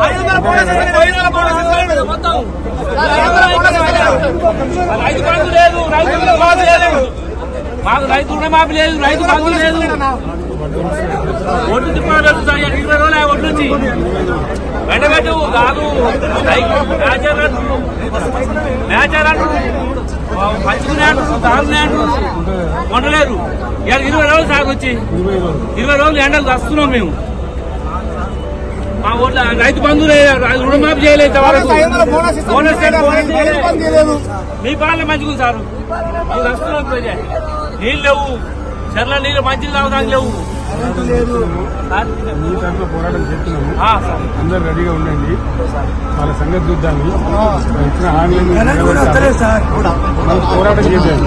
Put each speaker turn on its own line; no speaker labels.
రైతు బంధు లేదు, రైతు మాఫీ లేదు, మాకు రైతు రుణమాఫీ లేదు, రైతు బంధు లేదు. ఒడ్డు తిప్పాలి 20 రోజులు ఒడ్డు నుంచి వెంటబెట్టు కాదు నేచర్ అంటారు, పంచుకునే అంటారు, తాగునే అంటారు, వండలేరు. ఇవాళ 20 రోజులు సాగు వచ్చి 20 రోజులు ఎండలు వస్తున్నాం మేము. మా ఓట్ల రైతు బంధు రుణమాఫీ చేయలేదు, మీ పాలన మంచిగా సార్. మీరు వస్తున్నాం నీళ్ళు లేవు, చెర్ల నీళ్ళు మంచిగా తాగడానికి లేవు.
మీ తరఫున పోరాటం చేస్తున్నాము, అందరు రెడీగా ఉండండి, వాళ్ళ సంగతి చూద్దాము. ఇచ్చిన హామీలను పోరాటం చేద్దాం.